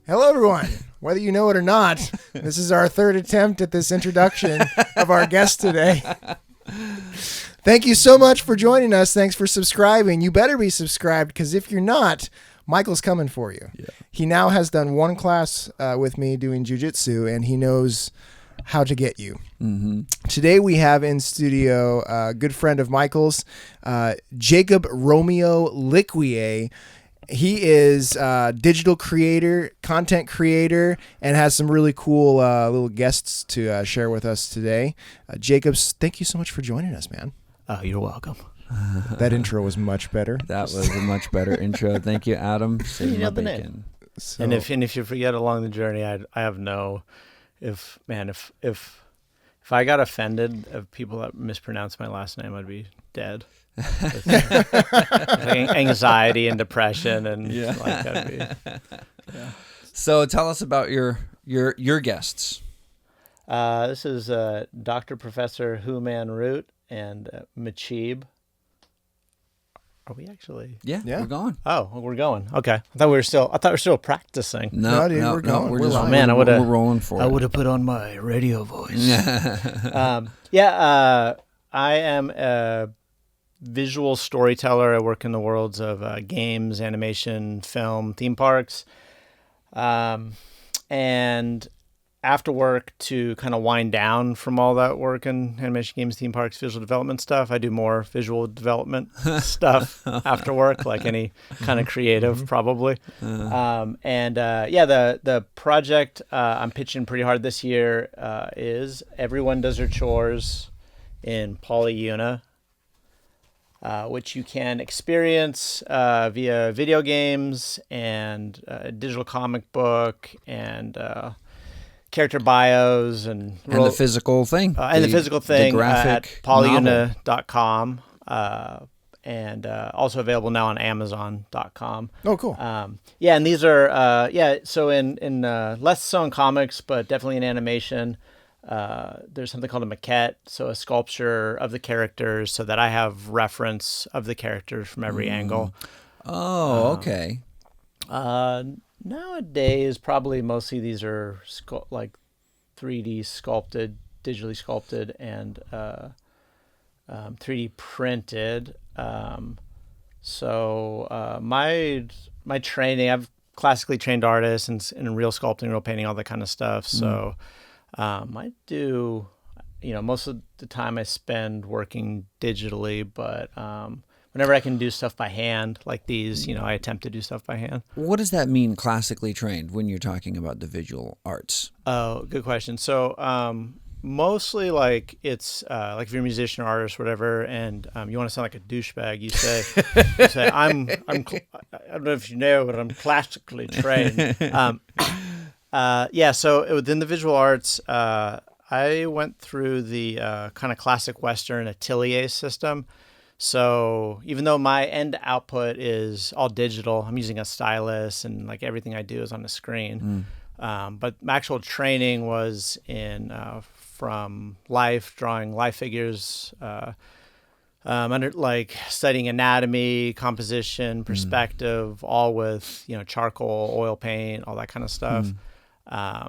Hello, everyone. Whether you know it or not, this is our third attempt at this introduction of our guest today. Thank you so much for joining us. Thanks for subscribing. You better be subscribed, because if you're not, Michael's coming for you. Yeah. He now has done one class with me doing jiu-jitsu, and he knows how to get you. Mm-hmm. Today we have in studio a good friend of Michael's, Jacob Romeo Lecuyer. He is a digital creator, content creator, and has some really cool little guests to share with us today. Jacobs, thank you so much for joining us, man. Oh, you're welcome. That intro was much better. That was a much better intro. Thank you, Adam. You nailed the name. So, and if you forget along the journey, I have no, if I got offended of people that mispronounce my last name, I'd be dead. Anxiety and depression and like that'd be. Yeah. So tell us about your guests. This is Dr. Professor Hu-Man Root and Machib. Are we actually? Yeah, we're going. Oh, we're going. Okay, I thought we were still practicing. No, dude, we're going. We're just, man, we're rolling for it. I would have put on my radio voice. I am a visual storyteller. I work in the worlds of games, animation, film, theme parks. And after work, to kind of wind down from all that work in animation, games, theme parks, visual development stuff, I do more visual development stuff after work, like any kind of creative, probably. The project I'm pitching pretty hard this year is Everyone Does Their Chores in Polyuna, which you can experience via video games and a digital comic book and character bios and the physical thing. The graphic at Polyuna.com and also available now on Amazon.com. Oh, cool. And these are, so in less so in comics, but definitely in animation, there's something called a maquette, so a sculpture of the characters so that I have reference of the characters from every angle. Oh, okay. Nowadays, probably mostly these are like 3D sculpted, digitally sculpted, and 3D printed. My training, I've classically trained artists in real sculpting, real painting, all that kind of stuff. So I do, most of the time I spend working digitally, but whenever I can do stuff by hand, like these, I attempt to do stuff by hand. What does that mean, classically trained, when you're talking about the visual arts? Oh, good question. So mostly like it's like if you're a musician or artist or whatever, and you want to sound like a douchebag, you say, I don't know if you know, but I'm classically trained. So within the visual arts, I went through the kind of classic Western atelier system. So even though my end output is all digital, I'm using a stylus and like everything I do is on the screen. But my actual training was in from life, drawing life figures, under like studying anatomy, composition, perspective, all with charcoal, oil paint, all that kind of stuff. I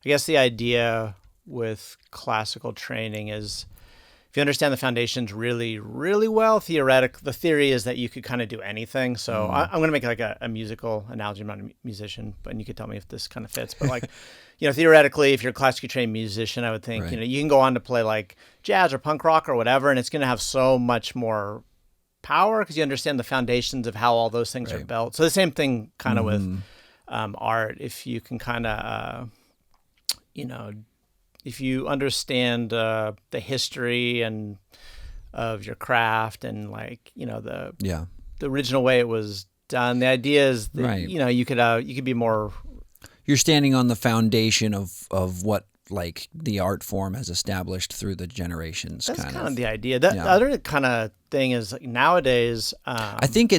guess the idea with classical training is, if you understand the foundations really, really well, the theory is that you could kind of do anything. So I'm going to make like a musical analogy. I'm not a musician, but you could tell me if this kind of fits. But like, theoretically, if you're a classically trained musician, I would think, right, you can go on to play like jazz or punk rock or whatever, and it's going to have so much more power because you understand the foundations of how all those things are built. So the same thing kind of with art. If you can kind of, if you understand the history and of your craft and like the original way it was done, the idea is that, you could be more. You're standing on the foundation of what like the art form has established through the generations. That's kind of the idea. The other kind of thing is like nowadays. I think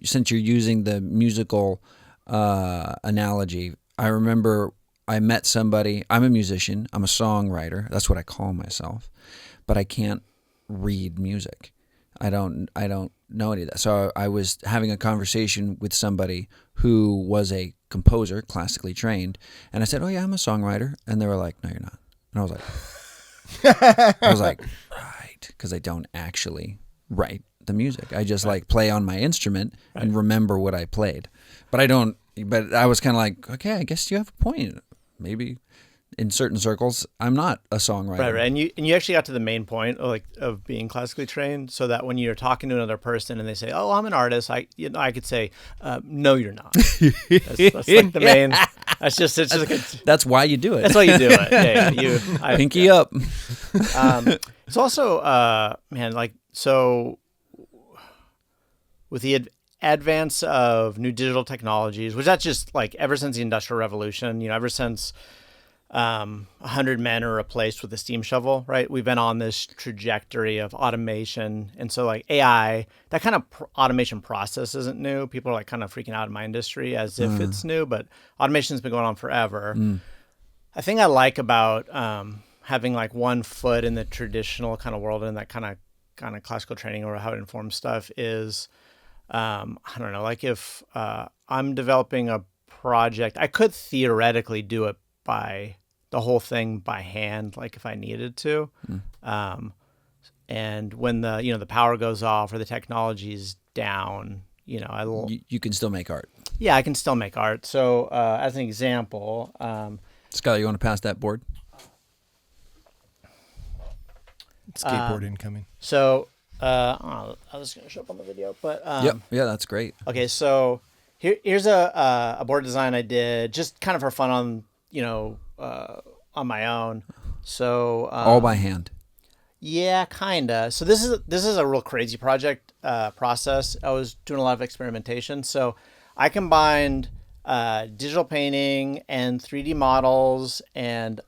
since you're using the musical analogy, I remember I met somebody. I'm a musician. I'm a songwriter. That's what I call myself. But I can't read music. I don't know any of that. So I was having a conversation with somebody who was a composer, classically trained, and I said, "Oh yeah, I'm a songwriter," and they were like, "No, you're not." And I was like, right, because I don't actually write the music. I just like play on my instrument and remember what I played, but I don't. But I was kind of like, okay, I guess you have a point. Maybe in certain circles, I'm not a songwriter. Right. And you actually got to the main point of being classically trained, so that when you're talking to another person and they say, "Oh, I'm an artist," I could say, "No, you're not." That's like the main. It's just like that's why you do it. That's why you do it. Yeah. Pinky up. It's also, man, like, so with the advance of new digital technologies, which that's just like ever since the Industrial Revolution, ever since 100 men are replaced with a steam shovel, right? We've been on this trajectory of automation. And so like AI, that kind of automation process isn't new. People are like kind of freaking out in my industry as if it's new, but automation's been going on forever. I think I like about having like one foot in the traditional kind of world and that kind of classical training or how it informs stuff is, I don't know, like if I'm developing a project, I could theoretically do it by the whole thing by hand, like if I needed to. And when the power goes off or the technology's down, you can still make art. Yeah, I can still make art. So as an example, Scott, you want to pass that board? Skateboard incoming. So I was going to show up on the video, but yeah, that's great. Okay, so here's a board design I did just kind of for fun on my own. So all by hand. Yeah, kinda. So this is a real crazy project process. I was doing a lot of experimentation. So I combined digital painting and 3D models and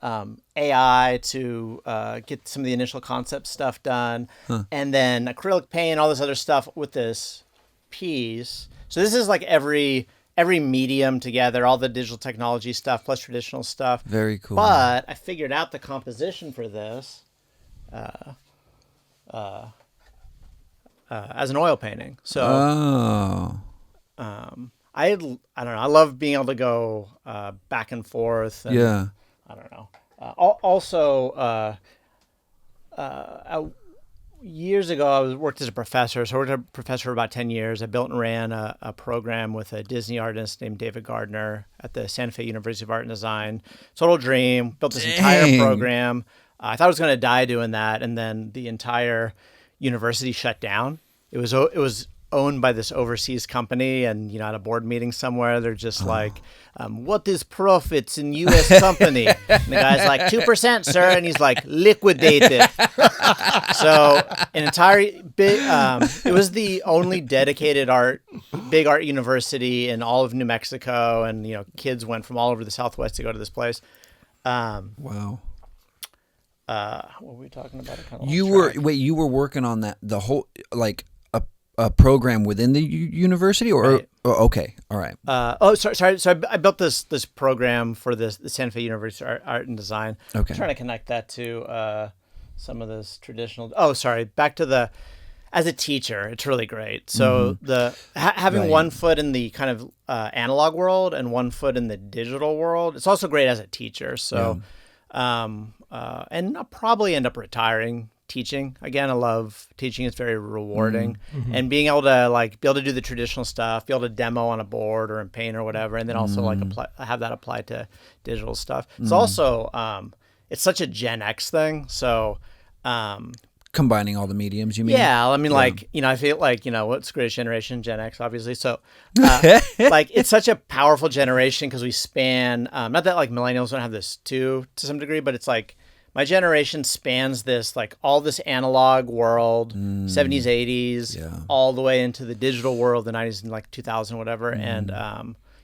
AI to get some of the initial concept stuff done, and then acrylic paint, all this other stuff with this piece. So this is like every medium together, all the digital technology stuff plus traditional stuff. Very cool. But I figured out the composition for this as an oil painting. So I don't know. I love being able to go back and forth. And, yeah. I don't know. Also, years ago, I worked as a professor. So I worked as a professor for about 10 years. I built and ran a program with a Disney artist named David Gardner at the Santa Fe University of Art and Design. Total dream. Built this entire program. I thought I was going to die doing that. And then the entire university shut down. It was owned by this overseas company, and at a board meeting somewhere, they're just like, what is profits in U.S. company? And the guy's like, 2%, sir. And he's like, liquidate it. So an entire big, it was the only dedicated big art university in all of New Mexico. And, kids went from all over the Southwest to go to this place. Wow. What were we talking about? You were working on that, the whole, like, a program within the university, or right. Okay, all right. Sorry. So I built this program for the Santa Fe University Art and Design. Okay. I'm trying to connect that to some of this traditional. Oh, sorry. Back to as a teacher, it's really great. So having one foot in the kind of analog world and one foot in the digital world, it's also great as a teacher. So, and I'll probably end up retiring teaching. Again, I love teaching. It's very rewarding. And being able to do the traditional stuff, be able to demo on a board or in Paint or whatever, and then also have that apply to digital stuff. It's also it's such a Gen X thing. So combining all the mediums, you mean? Yeah, I mean, I feel like, what's the greatest generation? Gen X, obviously. So, it's such a powerful generation because we span, not that, millennials don't have this too, to some degree, but it's like, my generation spans this, all this analog world, 70s, 80s, all the way into the digital world, the 90s and 2000, whatever. And,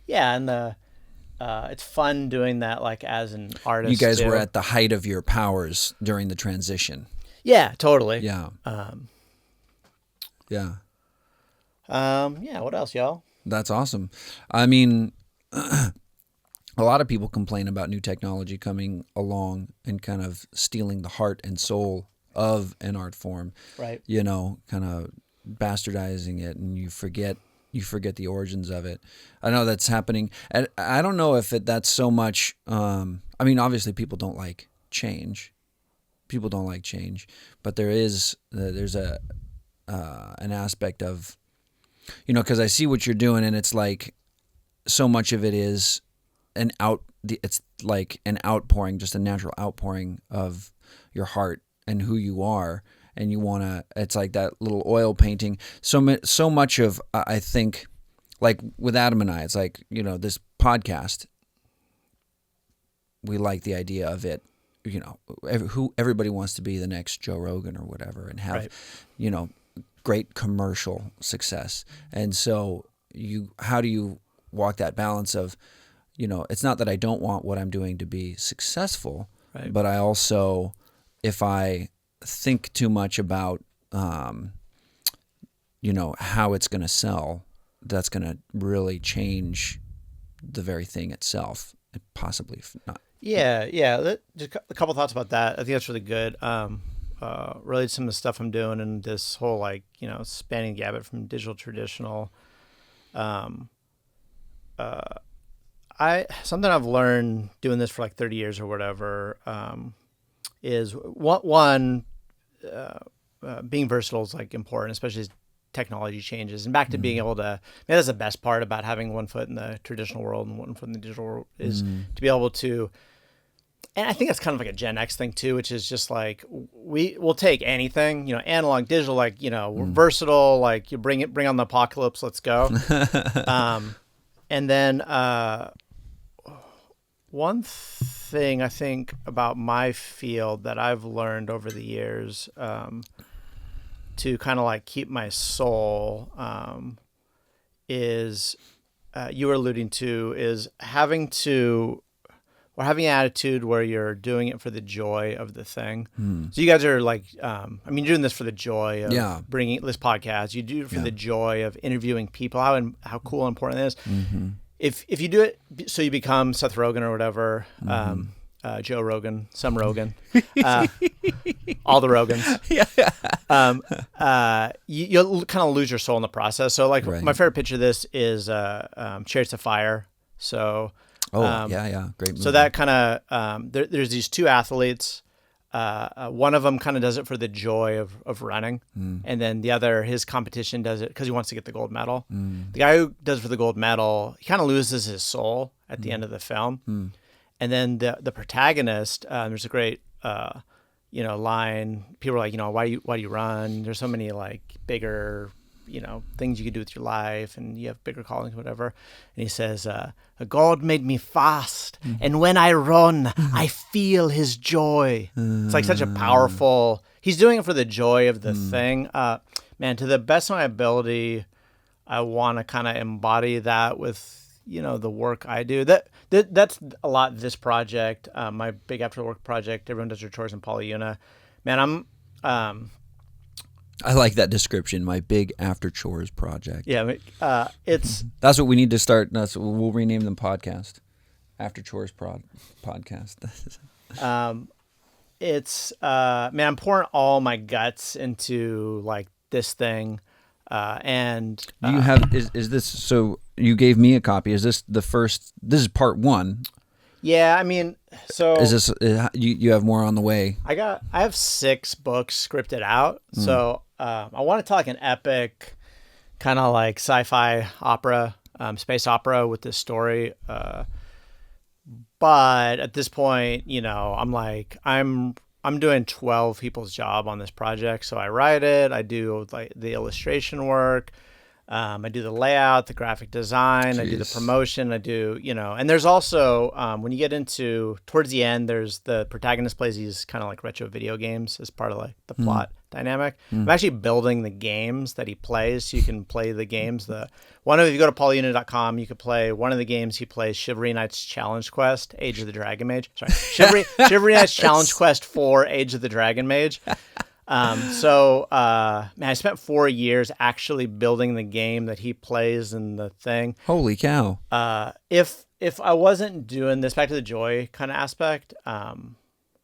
it's fun doing that, as an artist. You guys were at the height of your powers during the transition. Yeah, totally. Yeah. What else, y'all? That's awesome. I mean, a lot of people complain about new technology coming along and kind of stealing the heart and soul of an art form. Right. Kind of bastardizing it, and you forget the origins of it. I know that's happening, and I don't know if that's so much. I mean, obviously, people don't like change. People don't like change, but there's an aspect of, because I see what you're doing, and it's like so much of it is it's like an outpouring, just a natural outpouring of your heart and who you are, and you want to, it's like that little oil painting. So much of, I think, like with Adam and I, it's like, this podcast, we like the idea of it, everybody wants to be the next Joe Rogan or whatever, and have, right. Great commercial success. And so how do you walk that balance of, it's not that I don't want what I'm doing to be successful, right. but I also, if I think too much about, how it's going to sell, that's going to really change the very thing itself, and possibly not. Yeah. Just a couple thoughts about that. I think that's really good. Related to some of the stuff I'm doing, and this whole spanning the gambit from digital to traditional. Something I've learned doing this for like 30 years or whatever, is being versatile is like important, especially as technology changes. And back to being able to, maybe that's the best part about having one foot in the traditional world and one foot in the digital world, is to be able to. And I think that's kind of like a Gen X thing too, which is just like, we'll take anything, analog, digital, we're versatile, like you bring on the apocalypse, let's go. And then one thing I think about my field that I've learned over the years, to kind of like keep my soul, is, you were alluding to, is having an attitude where you're doing it for the joy of the thing. So you guys are like, you're doing this for the joy of bringing this podcast. You do it for the joy of interviewing people, how cool and important it is. Mm-hmm. If you do it so you become Seth Rogen or whatever, Joe Rogan, some Rogan, all the Rogans, you'll kind of lose your soul in the process. So like my favorite picture of this is Chariots of Fire. So great movie. So that kind of there's these two athletes. One of them kind of does it for the joy of running, and then the other, his competition, does it because he wants to get the gold medal. The guy who does it for the gold medal, he kind of loses his soul at the end of the film. And then the protagonist, there's a great line. People are like, why do you run? There's so many like bigger things you could do with your life, and you have bigger callings, whatever. And he says, God made me fast, and when I run, I feel his joy. It's like such a powerful, he's doing it for the joy of the thing. Man, to the best of my ability, I want to kind of embody that with, the work I do. That's a lot this project, my big after work project, everyone does their chores in Polyuna. Man, I like that description. My big after chores project. Yeah, it's that's what we need to start. We'll rename them podcast. After chores podcast. It's man, I'm pouring all my guts into like this thing, and do you have is this? So you gave me a copy. Is this the first? This is part one. Yeah, so is this you have more on the way? I have 6 books scripted out. So I want to talk an epic kind of like sci-fi opera, space opera with this story. But at this point, I'm doing 12 people's job on this project. So I write it, I do like the illustration work, I do the layout, the graphic design, Jeez. I do the promotion, I do, and there's also, when you get into, towards the end, there's the protagonist plays these kind of like retro video games as part of like the plot dynamic. I'm actually building the games that he plays, so you can play the games. If you go to Polyuna.com, you could play one of the games he plays, Chivalry Knight's Challenge Quest, Age of the Dragon Mage. Sorry, Chivalry Knight's Challenge Quest 4, Age of the Dragon Mage. Man, I spent 4 years actually building the game that he plays in the thing. Holy cow. If I wasn't doing this, back to the joy kind of aspect,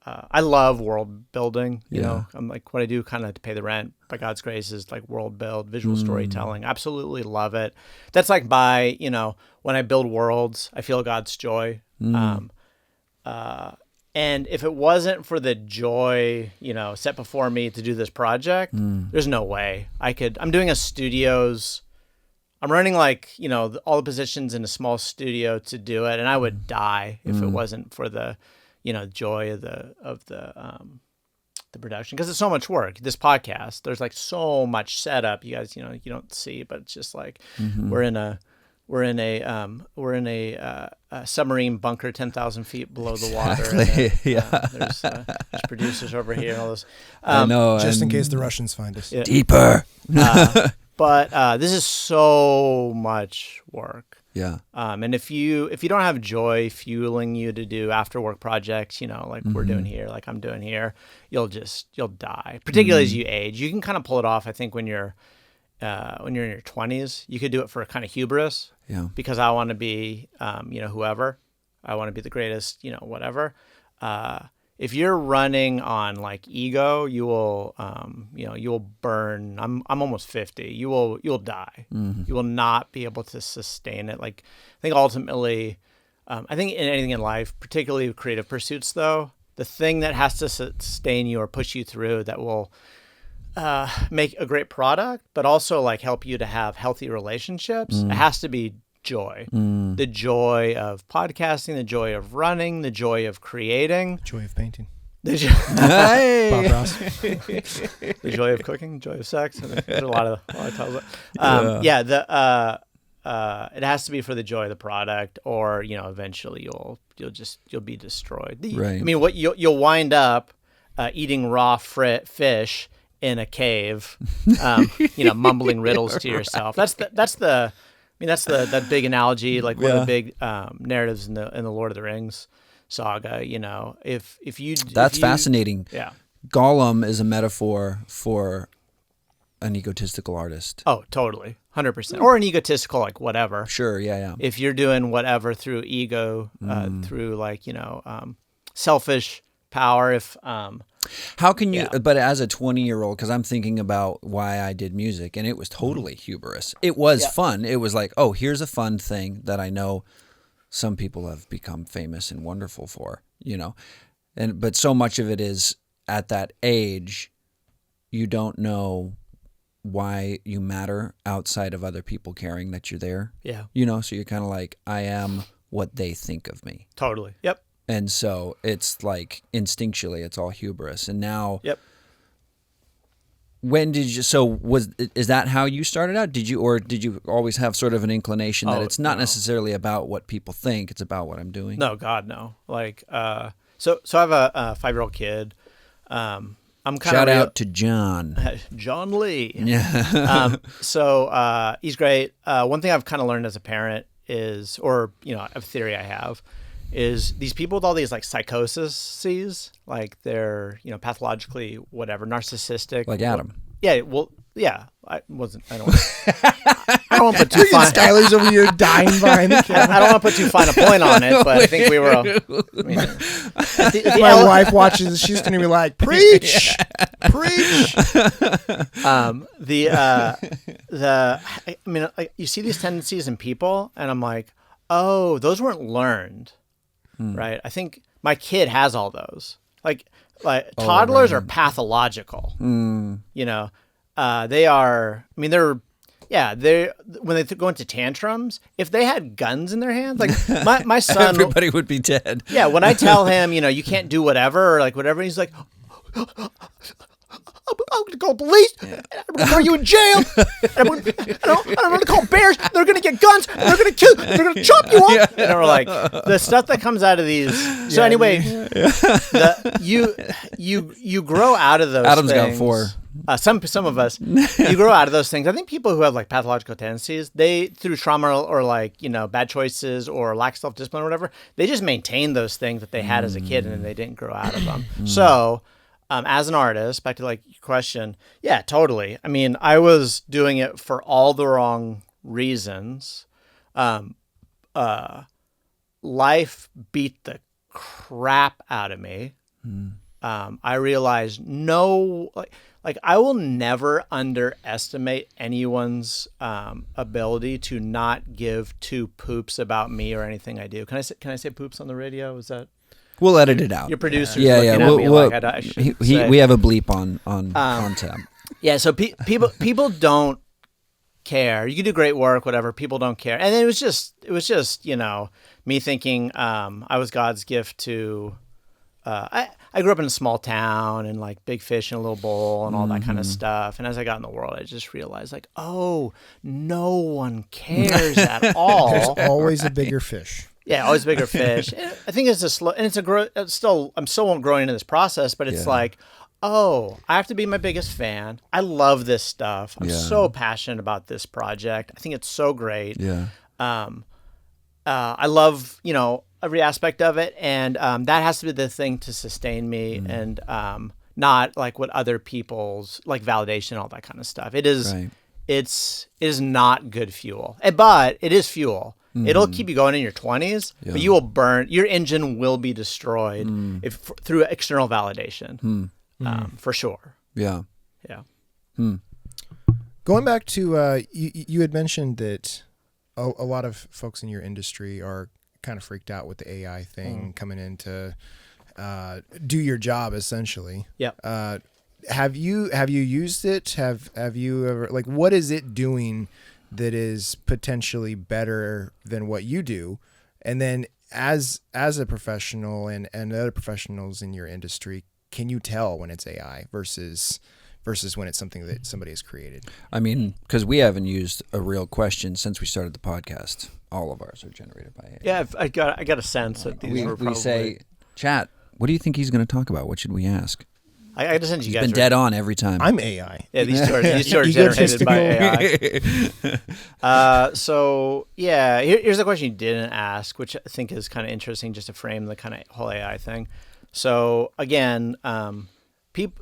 I love world building. You Yeah. know, I'm like, what I do kind of to pay the rent by God's grace is like world build, visual storytelling. Absolutely love it. That's like when I build worlds, I feel God's joy. And if it wasn't for the joy, set before me to do this project, there's no way I could. I'm doing a studios. I'm running all the positions in a small studio to do it, and I would die if it wasn't for the, joy of the production, because it's so much work. This podcast, there's like so much setup. You guys, you don't see, but it's just like we're in a submarine bunker 10,000 feet below the water. Exactly. There's producers over here and all this. I know. Just in case the Russians find us. Yeah. Deeper. But this is so much work. Yeah. And if you don't have joy fueling you to do after work projects, like we're doing here, like I'm doing here, you'll die. Particularly as you age, you can kind of pull it off. I think when you're in your 20s, you could do it for kind of hubris. Yeah. Because I want to be, whoever. I want to be the greatest, whatever. If you're running on like ego, you will, you will burn. I'm almost 50. You'll die. You will not be able to sustain it. Like, I think ultimately, I think in anything in life, particularly creative pursuits, though, the thing that has to sustain you or push you through that will make a great product, but also like help you to have healthy relationships, it has to be joy. The joy of podcasting, the joy of running, the joy of creating, Joy of painting. the Hey. Bob Ross. the joy of cooking, joy of sex. There's a lot of titles. It has to be for the joy of the product, or eventually you'll be destroyed. Right. I mean, what you'll wind up eating raw fish in a cave, mumbling riddles to yourself. That's that big analogy, like one of the big narratives in the Lord of the Rings saga. That's fascinating. Yeah. Gollum is a metaphor for an egotistical artist. Oh, totally, 100%. Or an egotistical, like whatever. Sure. Yeah. If you're doing whatever through ego, through selfish power, How can you, but as a 20-year-old, because I'm thinking about why I did music, and it was totally hubris. It was fun. It was like, oh, here's a fun thing that I know some people have become famous and wonderful for, but so much of it is at that age, you don't know why you matter outside of other people caring that you're there. Yeah. So you're kind of like, I am what they think of me. Totally. Yep. And so it's like instinctually, it's all hubris. And now, when did you? So is that how you started out? Did you always have sort of an inclination that it's not necessarily about what people think; it's about what I'm doing? No, God, no. Like, so I have a 5-year-old kid. I'm kind of shout out to John. John Lee. Yeah. So he's great. One thing I've kind of learned as a parent is, or a theory I have, is these people with all these like psychoses, like they're pathologically whatever, narcissistic, like Adam. Yeah, well, yeah. I don't want to put too fine. Skylar's over here dying behind the camera. I don't want to put too fine a point on it, but I think we were. If my wife watches, she's going to be like, "Preach, preach." You see these tendencies in people, and I'm like, oh, those weren't learned. Right. I think my kid has all those. Like toddlers are pathological. They are. I mean, they're when they go into tantrums. If they had guns in their hands, like my son, everybody would be dead. Yeah. When I tell him, you can't do whatever, or like whatever, he's like, I'm going to call police. I'm going to throw you in jail. I'm going to call bears. They're going to get guns. They're going to kill. They're going to chop you up. And we're like, the stuff that comes out of these. So anyway, you grow out of those. Adam's things. got 4. Some of us, you grow out of those things. I think people who have like pathological tendencies, they through trauma or like bad choices or lack of self-discipline or whatever, they just maintain those things that they had as a kid and then they didn't grow out of them. So. As an artist, back to like your question, yeah, totally. I mean, I was doing it for all the wrong reasons. Life beat the crap out of me. I realized like I will never underestimate anyone's ability to not give two poops about me or anything I do. Can I say poops on the radio? Is that? We'll edit it out. Your producer's yeah. looking at me like I should say. We have a bleep on tab. Yeah, so people don't care. You can do great work, whatever. People don't care, and it was just me thinking I was God's gift to. I grew up in a small town and like big fish in a little bowl and all that kind of stuff. And as I got in the world, I just realized like, oh, no one cares at all. There's always a bigger fish. Yeah, always bigger fish. I think it's a slow, and I'm still growing into this process, but it's like, oh, I have to be my biggest fan. I love this stuff. I'm so passionate about this project. I think it's so great. Yeah. I love, every aspect of it. And that has to be the thing to sustain me and not like what other people's like validation, all that kind of stuff. It is, it is not good fuel, but it is fuel. It'll keep you going in your 20s, but you will burn. Your engine will be destroyed through external validation, for sure. Yeah. Yeah. Going back to you had mentioned that a lot of folks in your industry are kind of freaked out with the AI thing coming in to do your job essentially. Yeah. Have you used it? Have you ever like what is it doing that is potentially better than what you do? And then as a professional and other professionals in your industry, can you tell when it's AI versus when it's something that somebody has created? I mean, because we haven't used a real question since we started the podcast. All of ours are generated by AI. Yeah, I got a sense that these were probably... We say, chat, what do you think he's going to talk about? What should we ask? I got a sense you guys been dead on every time. I'm AI. Yeah, these two are generated by AI. So, yeah, here's the question you didn't ask, which I think is kind of interesting just to frame the kind of whole AI thing. So, again...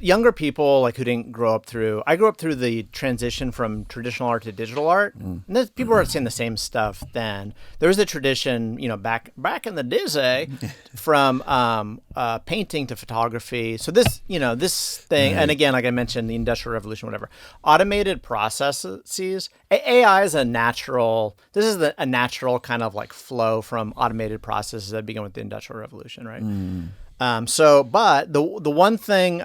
younger people like who didn't grow up through. I grew up through the transition from traditional art to digital art. And people were saying the same stuff then. There was a tradition, back in the day, from painting to photography. So this thing, and again, like I mentioned, the Industrial Revolution, whatever, automated processes. AI is a natural. This is a natural kind of like flow from automated processes that began with the Industrial Revolution, right? But the one thing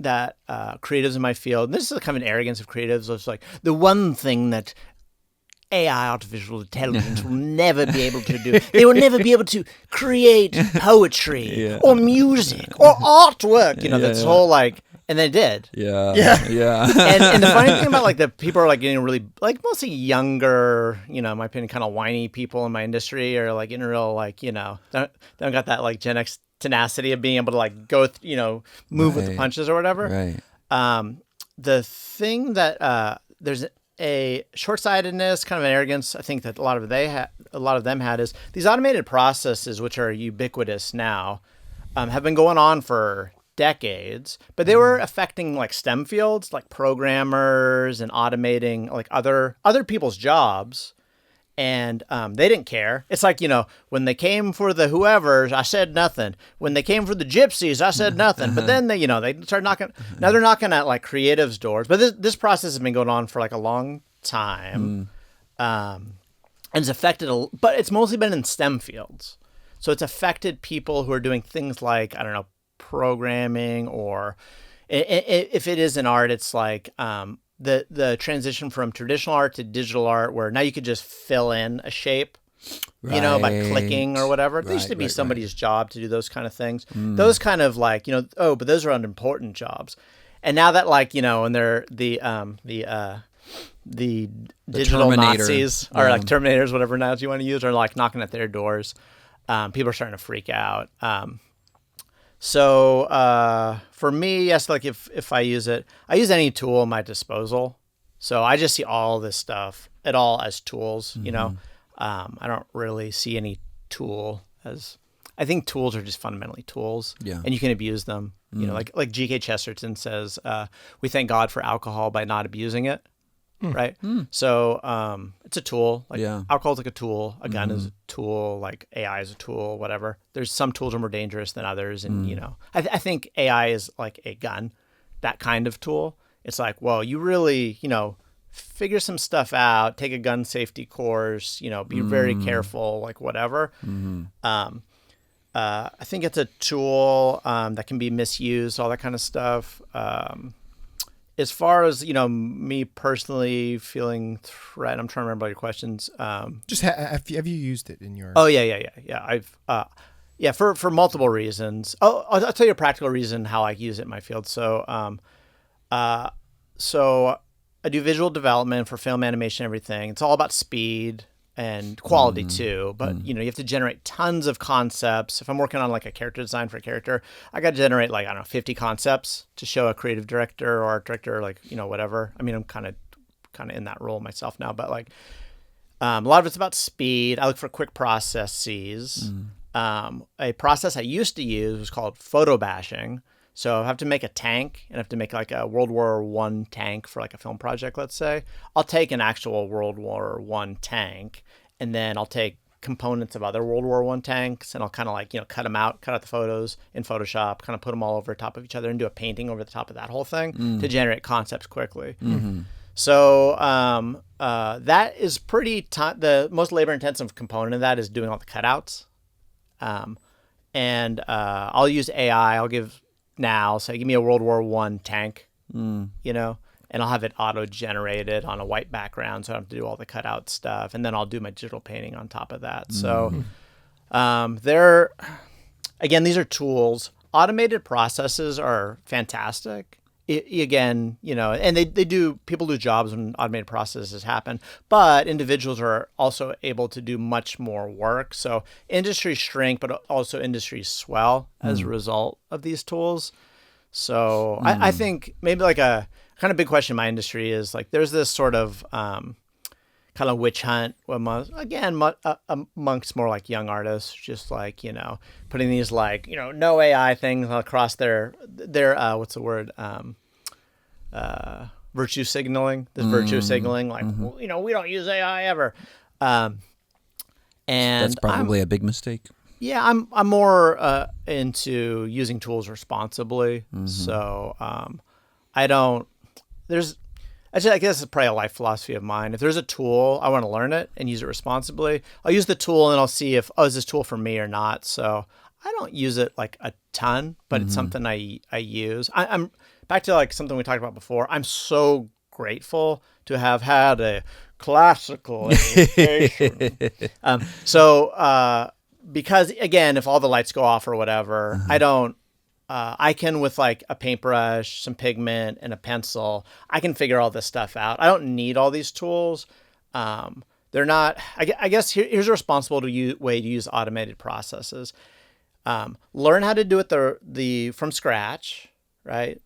that creatives in my field, and this is kind of an arrogance of creatives, it's like the one thing that AI, artificial intelligence, will never be able to do. They will never be able to create poetry or music or artwork. That's whole like, and they did. Yeah. And the funny thing about like the people are like getting really like mostly younger, in my opinion, kind of whiny people in my industry are like getting real like they don't got that like Gen X tenacity of being able to like go, move with the punches or whatever. Right. The thing that there's a short-sightedness, kind of an arrogance, I think that a lot of them had is these automated processes, which are ubiquitous now, have been going on for decades, but they were affecting like STEM fields, like programmers and automating like other people's jobs. And they didn't care. It's like, when they came for the whoever's, I said nothing. When they came for the gypsies, I said nothing. But then they started knocking. Now they're knocking at like creatives' doors. But this process has been going on for like a long time, and it's affected. But it's mostly been in STEM fields. So it's affected people who are doing things like programming, or if it is in art, it's like. The transition from traditional art to digital art, where now you could just fill in a shape, by clicking or whatever. There used to be somebody's job to do those kind of things. Those kind of like, but those are unimportant jobs. And now that like, and they're the digital Terminator. Nazis or like Terminators, whatever analogy you want to use, are like knocking at their doors. People are starting to freak out. So for me, yes, like if I use it, I use any tool at my disposal. So I just see all this stuff at all as tools, I don't really see any tool as, I think tools are just fundamentally tools, and you can abuse them. Like G.K. Chesterton says, we thank God for alcohol by not abusing it. right? So it's a tool. Like Yeah. alcohol is like a tool. A gun is a tool. Like AI is a tool. Whatever. There's some tools are more dangerous than others, and I think AI is like a gun, that kind of tool. It's like, well, you really figure some stuff out, take a gun safety course, be very careful, like whatever. I think it's a tool that can be misused, all that kind of stuff. As far as me personally feeling threat, I'm trying to remember all your questions. Just have you used it in your? Oh yeah. I've for multiple reasons. Oh, I'll tell you a practical reason how I use it in my field. So I do visual development for film, animation, everything. It's all about speed and quality too, but you have to generate tons of concepts. If I'm working on like a character design for a character, I got to generate 50 concepts to show a creative director or art director, whatever. I mean, I'm kind of in that role myself now, but a lot of it's about speed. I look for quick processes. A process I used to use was called photo bashing. So I have to make a tank, and I have to make like a World War I tank for like a film project, let's say. I'll take an actual World War I tank, and then I'll take components of other World War I tanks, and I'll kind of cut out the photos in Photoshop, kind of put them all over top of each other and do a painting over the top of that whole thing to generate concepts quickly. So that is the most labor intensive component of that is doing all the cutouts. And I'll use AI. I'll give give me a World War I tank, and I'll have it auto-generated on a white background, so I don't have to do all the cutout stuff, and then I'll do my digital painting on top of that. So these are tools. Automated processes are fantastic. And people do jobs when automated processes happen, but individuals are also able to do much more work. So industries shrink, but also industries swell as a result of these tools. So I think maybe like a kind of big question in my industry is like, there's this sort of kind of witch hunt amongst more like young artists, just like, putting these like, no AI things across their what's the word? Virtue signaling, virtue signaling, like, we don't use AI ever. And that's probably a big mistake. Yeah, I'm more into using tools responsibly. So I guess it's probably a life philosophy of mine. If there's a tool, I want to learn it and use it responsibly. I'll use the tool and I'll see if, is this tool for me or not? So I don't use it like a ton, but it's something I use. I'm back to like something we talked about before. I'm so grateful to have had a classical education. Because again, if all the lights go off or whatever, I can, with like a paintbrush, some pigment, and a pencil, I can figure all this stuff out. I don't need all these tools. They're not, I guess here's a responsible way to use automated processes. Learn how to do it from scratch, right?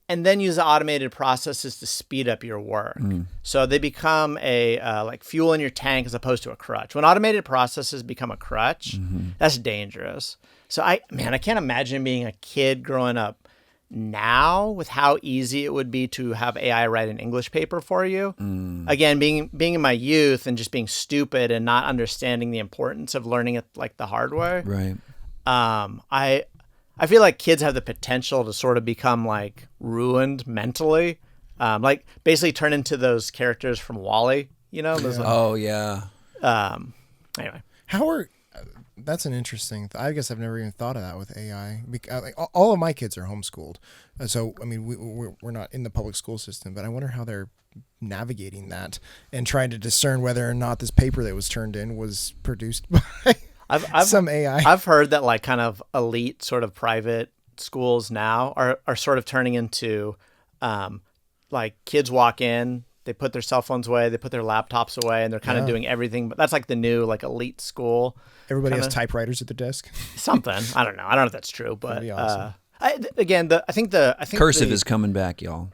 And then use the automated processes to speed up your work. So they become a like fuel in your tank as opposed to a crutch. When automated processes become a crutch, that's dangerous. So I can't imagine being a kid growing up now with how easy it would be to have AI write an English paper for you. Again, being in my youth and just being stupid and not understanding the importance of learning it like the hard way. Right. I feel like kids have the potential to sort of become like ruined mentally, like basically turn into those characters from WALL-E, Those, anyway, that's an interesting. I guess I've never even thought of that with AI. All of my kids are homeschooled, so I mean we're not in the public school system, but I wonder how they're navigating that and trying to discern whether or not this paper that was turned in was produced by. Some AI. I've heard that like kind of elite sort of private schools now are sort of turning into like kids walk in, they put their cell phones away, they put their laptops away, and they're kind of doing everything. But that's like the new like elite school. Everybody has typewriters at their desk. Something. I don't know. I don't know if that's true, but that'd be awesome. I think cursive is coming back, y'all.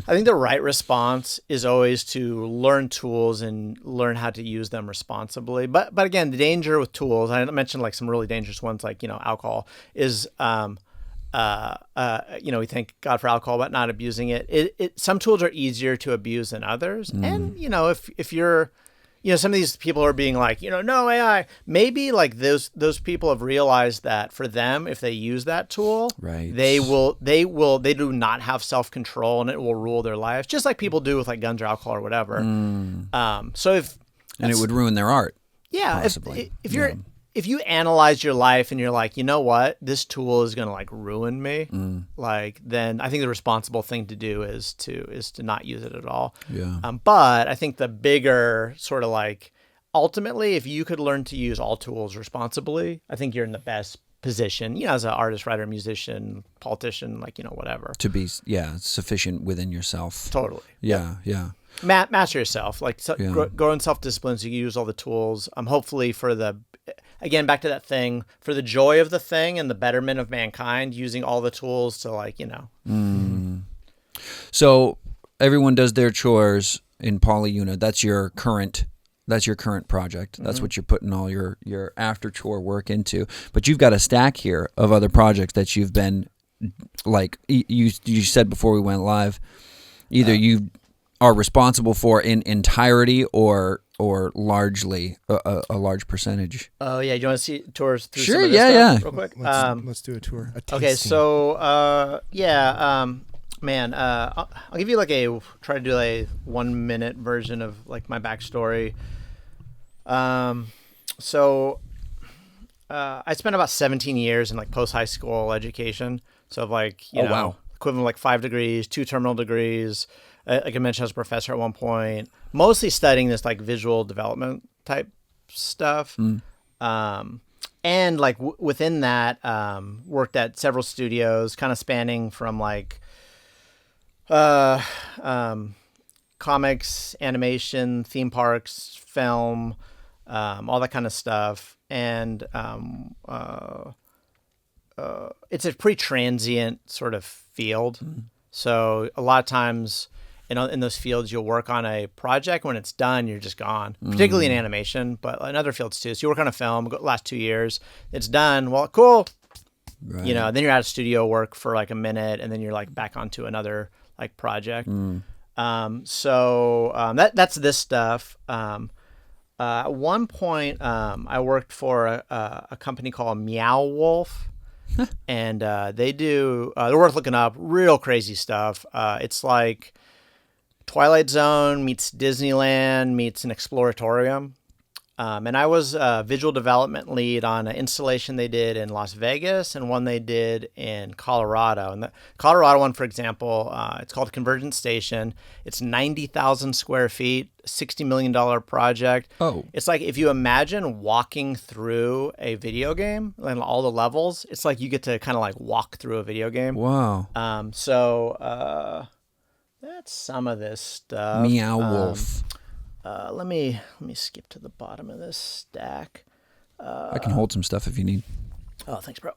I think the right response is always to learn tools and learn how to use them responsibly. But again, the danger with tools, I mentioned like some really dangerous ones like, alcohol, is we thank God for alcohol, but not abusing it. Some tools are easier to abuse than others. And, if you're, some of these people are being like, no AI, maybe like those people have realized that for them, if they use that tool, right, they do not have self-control and it will rule their lives, just like people do with like guns or alcohol or whatever. And it would ruin their art. Yeah. Possibly. If you analyze your life and you're like, you know what, this tool is going to like ruin me, then I think the responsible thing to do is to not use it at all. Yeah. But I think the bigger sort of like, ultimately, if you could learn to use all tools responsibly, I think you're in the best position, as an artist, writer, musician, politician, like, whatever. To be, sufficient within yourself. Totally. Yeah. Yeah. Master yourself, like grow in self-discipline so you use all the tools. Hopefully again, back to that thing, for the joy of the thing and the betterment of mankind, using all the tools to like, So everyone does their chores in Polyuna. That's your current project. That's what you're putting all your after chore work into. But you've got a stack here of other projects that you've been, like you said before we went live, either you are responsible for in entirety or largely a large percentage. Oh yeah, you want to see tours through Sure, some of this stuff real quick? Let's do a tour. Okay, so I'll give you like try to do a 1 minute version of like my backstory. So I spent about 17 years in like post high school education. So like wow. equivalent of like 5 degrees, 2 terminal degrees. Like I mentioned, I was a professor at one point, mostly studying this like visual development type stuff. And like within that, worked at several studios, kind of spanning from like comics, animation, theme parks, film, all that kind of stuff. And it's a pretty transient sort of field. So a lot of times in those fields, you'll work on a project. When it's done, you're just gone, particularly in animation, but in other fields too. So you work on a film, last 2 years, it's done. Well, cool. Right. Then you're out of studio work for like a minute, and then you're like back onto another like project. That's this stuff. At one point, I worked for a company called Meow Wolf. And they're worth looking up. Real crazy stuff. It's like Twilight Zone meets Disneyland meets an exploratorium. And I was a visual development lead on an installation they did in Las Vegas and one they did in Colorado. And the Colorado one, for example, it's called Convergence Station. It's 90,000 square feet, $60 million project. Oh. It's like if you imagine walking through a video game and all the levels, it's like you get to kind of like walk through a video game. Wow. That's some of this stuff. Meow Wolf. Let me skip to the bottom of this stack. I can hold some stuff if you need. Oh, thanks, bro.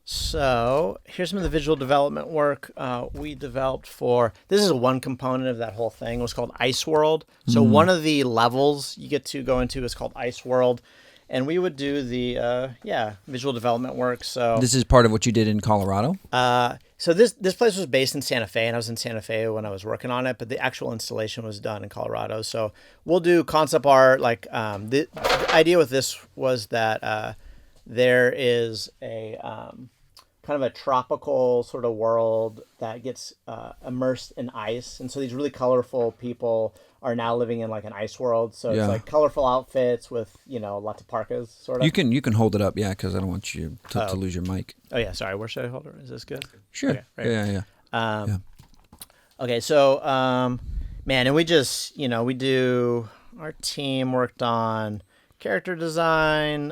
So here's some of the visual development work we developed for. This is one component of that whole thing. It was called Ice World. So one of the levels you get to go into is called Ice World. And we would do the visual development work. So this is part of what you did in Colorado? So this place was based in Santa Fe, and I was in Santa Fe when I was working on it, but the actual installation was done in Colorado. So we'll do concept art. Like the idea with this was that there is a kind of a tropical sort of world that gets immersed in ice, and so these really colorful people are now living in like an ice world. So it's like colorful outfits with lots of parkas, sort of. You can hold it up, because I don't want you to lose your mic. Oh yeah, sorry. Where should I hold it? Is this good? Sure. Okay, right. Yeah. Okay, so and we just our team worked on character design,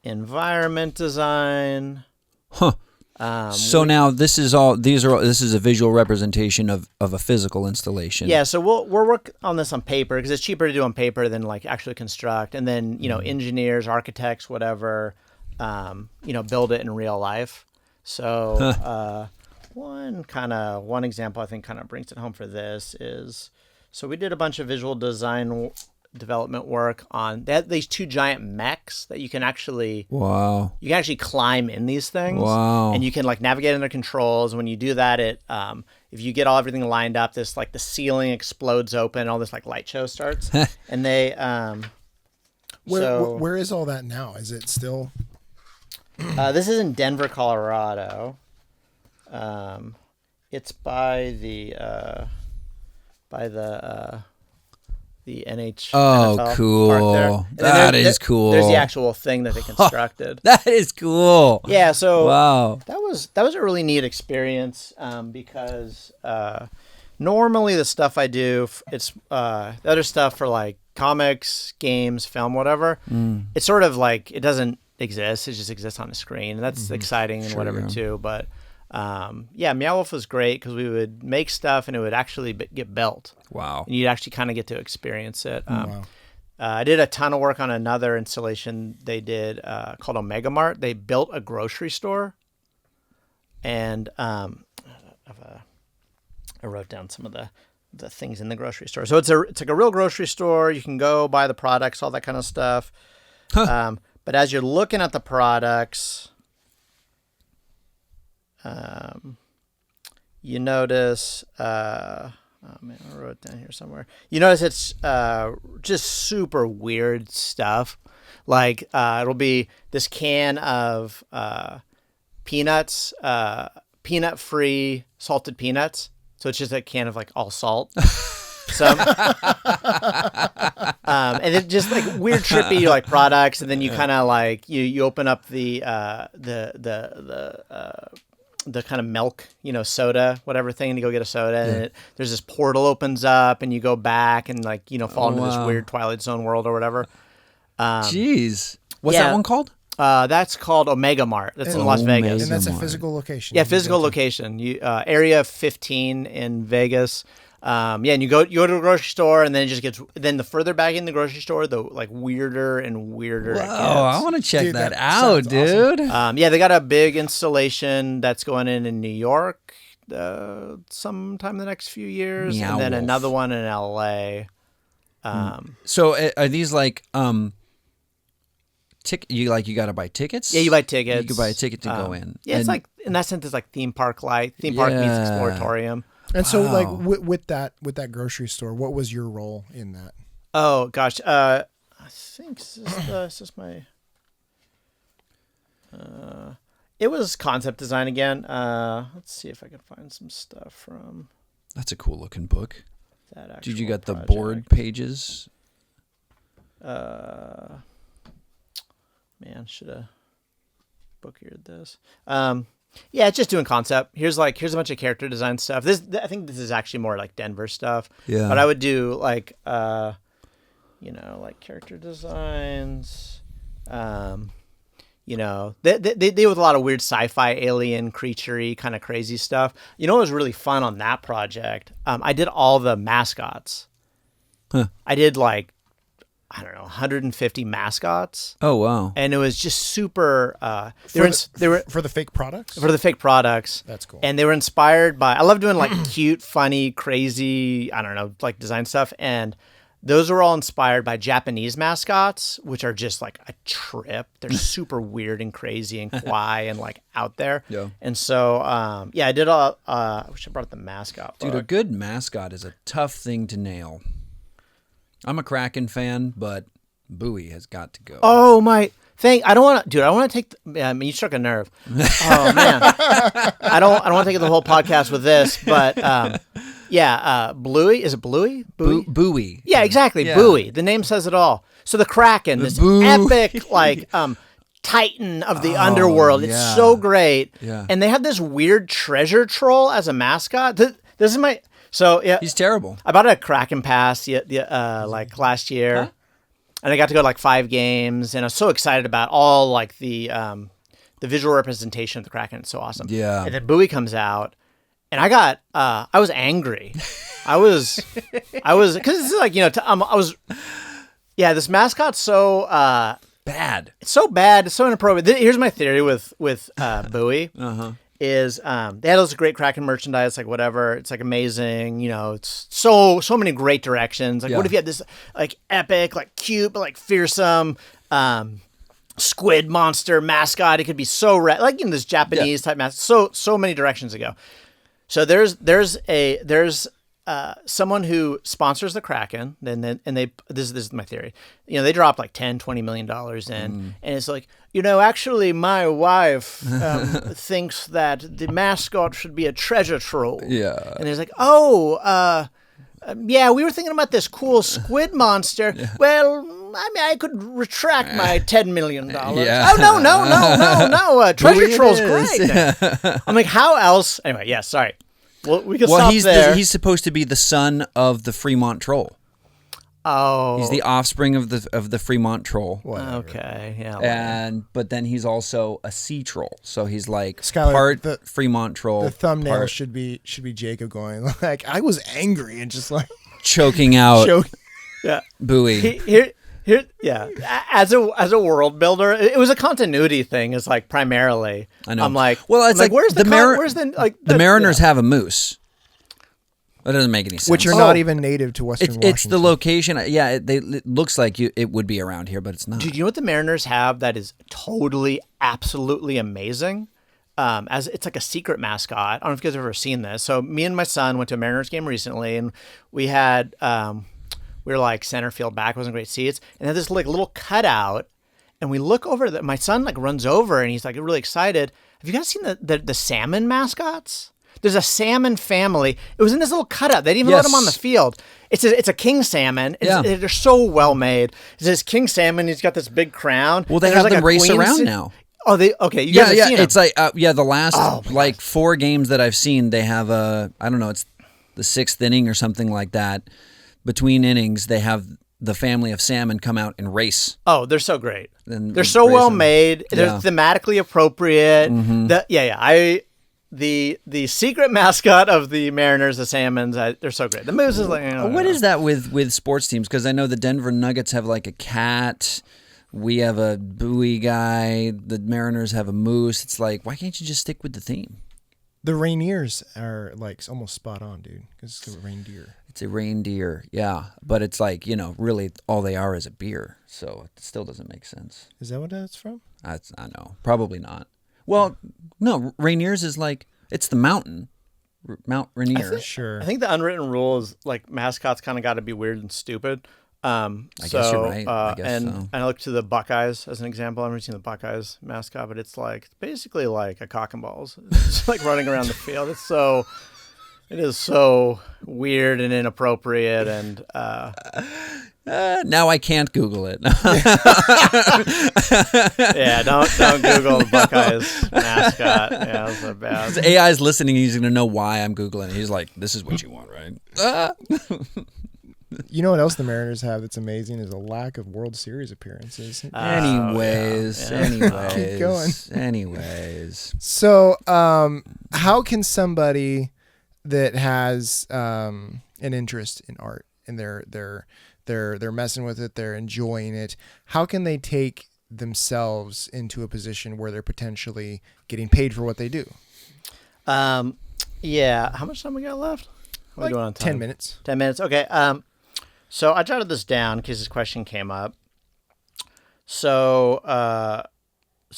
environment design. Huh. So now this is a visual representation of a physical installation. Yeah, so we'll work on this on paper because it's cheaper to do on paper than like actually construct, and then engineers, architects, whatever, build it in real life. So one example I think kind of brings it home for this is, so we did a bunch of visual design development work on. They had these 2 giant mechs that you can actually Wow. climb in these things. Wow. And you can like navigate in their controls. When you do that, it if you get everything lined up, this like the ceiling explodes open, all this like light show starts, and they Where is all that now? Is it still? This is in Denver, Colorado. It's by the NH. Oh, NFL cool. park there. That is cool. There's the actual thing that they constructed. That is cool. Yeah, so Wow. that was a really neat experience because normally the stuff I do, it's the other stuff for like comics, games, film, whatever. It's sort of like it doesn't exist. It just exists on the screen, and that's exciting and whatever too. But yeah, Meow Wolf was great because we would make stuff and it would actually get built. Wow. And you'd actually kind of get to experience it. Wow. I did a ton of work on another installation they did called Omega Mart. They built a grocery store, and I wrote down some of the things in the grocery store. So it's like a real grocery store. You can go buy the products, all that kind of stuff. But as you're looking at the products, you notice. Oh man, I wrote it down here somewhere. You notice it's just super weird stuff. Like it'll be this can of peanuts, peanut-free salted peanuts. So it's just a can of like all salt. And then just like weird trippy like products, and then you kind of like you open up the kind of milk, soda, whatever thing, to go get a soda, and there's this portal opens up, and you go back and like fall into this weird Twilight Zone world or whatever. Jeez, what's that one called? That's called Omega Mart. That's in Las Vegas. And that's a physical location. Yeah, physical location. Area 15 in Vegas. And you go to a grocery store, and then it just gets. Then the further back in the grocery store, the like weirder and weirder. Whoa, it gets. I want to check that out, dude. Awesome. Yeah, they got a big installation that's going in New York sometime in the next few years, Meow and then Wolf. another one in LA. So are these like you got to buy tickets? Yeah, you buy tickets. You can buy a ticket to go in. Yeah, it's like in that sense, it's like theme park meets exploratorium. And so, like with that grocery store, what was your role in that? Oh gosh, I think this is my. It was concept design again. Let's see if I can find some stuff from. That's a cool looking book. That actual Did you get the project. board pages? Man, should have book-eared this. Yeah, it's just doing concept. Here's a bunch of character design stuff. I think this is actually more like Denver stuff. Yeah. But I would do like like character designs. They deal with a lot of weird sci-fi, alien, creature-y, kind of crazy stuff. What was really fun on that project? I did all the mascots. Huh. I did 150 mascots. Oh wow! And it was just super. They were for the fake products. for the fake products. That's cool. And they were inspired by. I love doing like cute, funny, crazy. I don't know, like design stuff. And those were all inspired by Japanese mascots, which are just like a trip. They're super weird and crazy and kawaii and like out there. Yeah. And so, I did all. I wish I brought the mascot book. Dude, a good mascot is a tough thing to nail. I'm a Kraken fan, but Bowie has got to go. Oh my! I don't want to, dude. I want to take. You struck a nerve. Oh man! I don't want to take the whole podcast with this, but Bluey, is it Bluey? Bowie. Yeah, exactly. Yeah. Bowie. The name says it all. So the Kraken, this epic titan of the underworld. It's yeah. so great. Yeah. And they have this weird treasure troll as a mascot. This is my. So yeah, He's terrible. I bought a Kraken pass like last year, and I got to go to like 5 games, and I was so excited about all like the visual representation of the Kraken. It's so awesome. Yeah. And then Bowie comes out, and I was angry. I was because it's like this mascot's so Bad. it's so bad, it's so inappropriate. Here's my theory with Bowie. is they had those great Kraken merchandise, like whatever. It's like amazing, it's so many great directions. Like what if you had this like epic, like cute, but like fearsome squid monster mascot? It could be so like this Japanese type mascot. So many directions to go. So there's someone who sponsors the Kraken, and this is my theory. They dropped like $10-20 million in, and it's like, actually my wife thinks that the mascot should be a treasure trove. Yeah. And it's like, yeah, we were thinking about this cool squid monster. Yeah. Well, I mean, I could retract my $10 million. Yeah. Oh, no. Treasure Troll's great. Yeah. I'm like, how else? Anyway, yeah, sorry. Well, we can stop there. He's supposed to be the son of the Fremont Troll. Oh. He's the offspring of the Fremont Troll. Whatever. Okay, yeah. But then he's also a sea troll. So he's like Skylar, part Fremont Troll. The thumbnail should be Jacob going like, I was angry and just like choking out yeah. Bowie. Here, yeah. As a world builder, it was a continuity thing. Is like primarily. I know. I'm like, well, it's like where's the Mariners have a moose. That doesn't make any sense. Which are not even native to Western Washington. It's the location. Yeah, it looks like it would be around here, but it's not. Dude, you know what the Mariners have that is totally, absolutely amazing? As it's like a secret mascot. I don't know if you guys have ever seen this. So me and my son went to a Mariners game recently, and we had we were like center field back, wasn't great seats, and they had this like little cutout, and we look over. My son like runs over, and he's like really excited. Have you guys seen the salmon mascots? There's a salmon family. It was in this little cutout. They didn't even let them on the field. It's a king salmon. They're so well made. It's this king salmon. He's got this big crown. Well, they have them race around now. Oh, okay. You guys have seen it's like the last 4 games that I've seen, they have I don't know, it's the 6th inning or something like that. Between innings, they have the family of salmon come out and race. Oh, they're so great. They're so well made. They're thematically appropriate. Mm-hmm. The secret mascot of the Mariners, the Salmons, they're so great. The Moose is like... What is that with sports teams? Because I know the Denver Nuggets have like a cat. We have a Bowie guy. The Mariners have a moose. It's like, why can't you just stick with the theme? The Rainiers are like almost spot on, dude. Because it's a reindeer. It's a reindeer, yeah. But it's like, really all they are is a beer. So it still doesn't make sense. Is that what that's from? I know. Probably not. Well, no, Rainiers is like, it's the mountain, Mount Rainier. I think the unwritten rule is like mascots kind of got to be weird and stupid. I guess you're right. And I look to the Buckeyes as an example. I've never seen the Buckeyes mascot, but it's basically like a cock and balls. It's like running around the field. It is so weird and inappropriate and... now I can't Google it. Yeah, don't Google the Buckeyes mascot. Yeah, that's so bad. His AI's listening. He's going to know why I'm Googling it. He's like, this is what you want, right? You know what else the Mariners have that's amazing is a lack of World Series appearances. Anyways. Keep going. Anyways. So, how can somebody that has an interest in art and they're messing with it, they're enjoying it, how can they take themselves into a position where they're potentially getting paid for what they do? Yeah. How much time we got left? What are we doing on time? 10 minutes. 10 minutes. Okay. So I jotted this down in case this question came up. So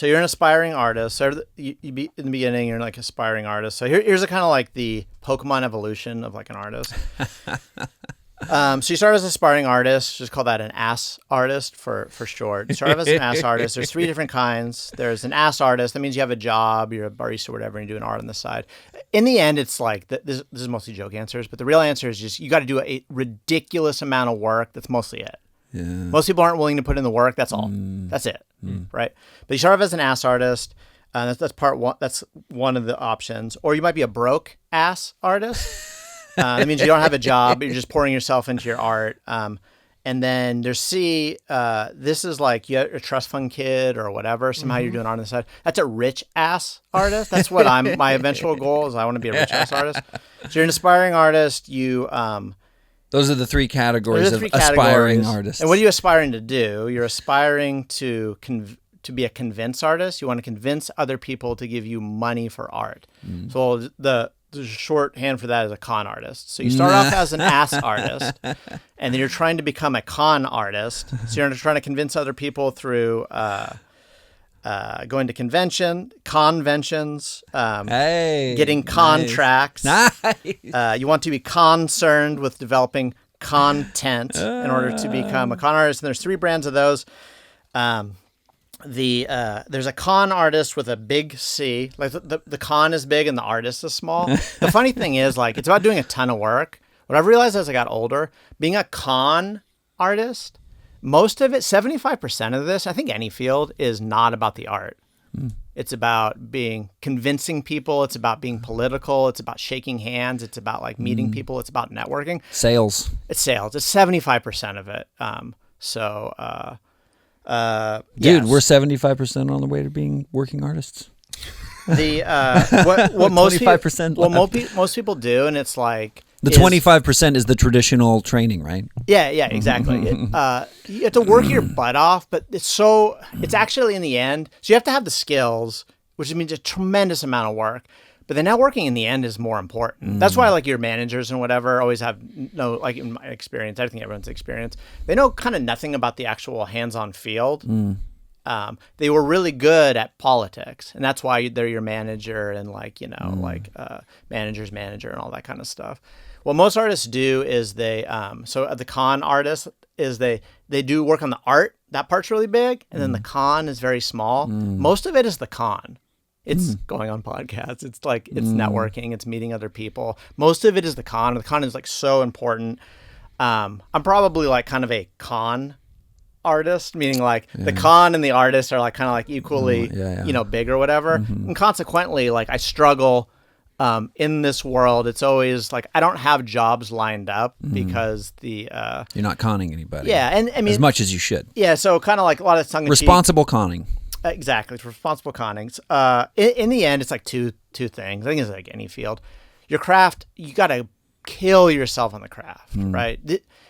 you're an aspiring artist. So you be in the beginning, you're like aspiring artist. So here's a kind of like the Pokemon evolution of like an artist. So you start as an aspiring artist, just call that an ass artist for short. You start as an ass artist. There's 3 different kinds. There's an ass artist. That means you have a job, you're a barista or whatever, and you're doing art on the side. In the end, it's like, this is mostly joke answers, but the real answer is just you got to do a ridiculous amount of work. That's mostly it. Yeah. Most people aren't willing to put in the work. That's all. That's it. Right? But you start off as an ass artist. That's part one. That's one of the options. Or you might be a broke ass artist. That means you don't have a job. You're just pouring yourself into your art. And then there's C. This is like you're a trust fund kid or whatever. Somehow you're doing art on the side. That's a rich ass artist. That's what my eventual goal is. I want to be a rich ass artist. So you're an aspiring artist. Those are the 3 categories of aspiring artists. And what are you aspiring to do? You're aspiring to to be a convince artist, you want to convince other people to give you money for art. So the shorthand for that is a con artist. So you start off as an ass artist, and then you're trying to become a con artist. So you're trying to convince other people through going to conventions, getting contracts. Nice. You want to be concerned with developing content in order to become a con artist. And there's 3 brands of those. There's a con artist with a big C, like the con is big and the artist is small. The funny thing is, like, it's about doing a ton of work. What I've realized as I got older, being a con artist, most of it, 75% of this, I think any field, is not about the art. It's about convincing people. It's about being political. It's about shaking hands. It's about like meeting people. It's about networking. Sales. It's sales. It's 75% of it. Dude, yes. we're 75% on the way to being working artists. What most 25% people, most people do, and it's like the 25% is the traditional training, right? Yeah, exactly. You have to work your butt off, but it's actually in the end. So you have to have the skills, which means a tremendous amount of work. But the networking in the end is more important. That's why, like, your managers and whatever always have like, in my experience, I think everyone's experience, they know kind of nothing about the actual hands-on field. They were really good at politics, and that's why they're your manager and manager's manager and all that kind of stuff. What most artists do is the con artist is they do work on the art. That part's really big, and then the con is very small. Most of it is the con. It's going on podcasts. It's like, it's networking. It's meeting other people. Most of it is the con. The con is like so important. I'm probably like kind of a con artist, meaning like the con and the artist are like kind of like equally, big or whatever. And consequently, like, I struggle in this world. It's always like, I don't have jobs lined up because you're not conning anybody. Yeah. And I mean, as much as you should. Yeah. So kind of like a lot of tongue-in-cheek. Responsible conning. Exactly. It's responsible conning. In the end, it's like two things. I think it's like any field. Your craft, you got to kill yourself on the craft, right?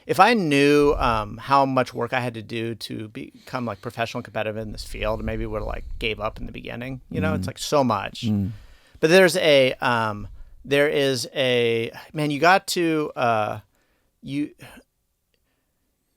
If I knew how much work I had to do to become like professional and competitive in this field, maybe would have like gave up in the beginning. It's like so much. But there is a man, you got to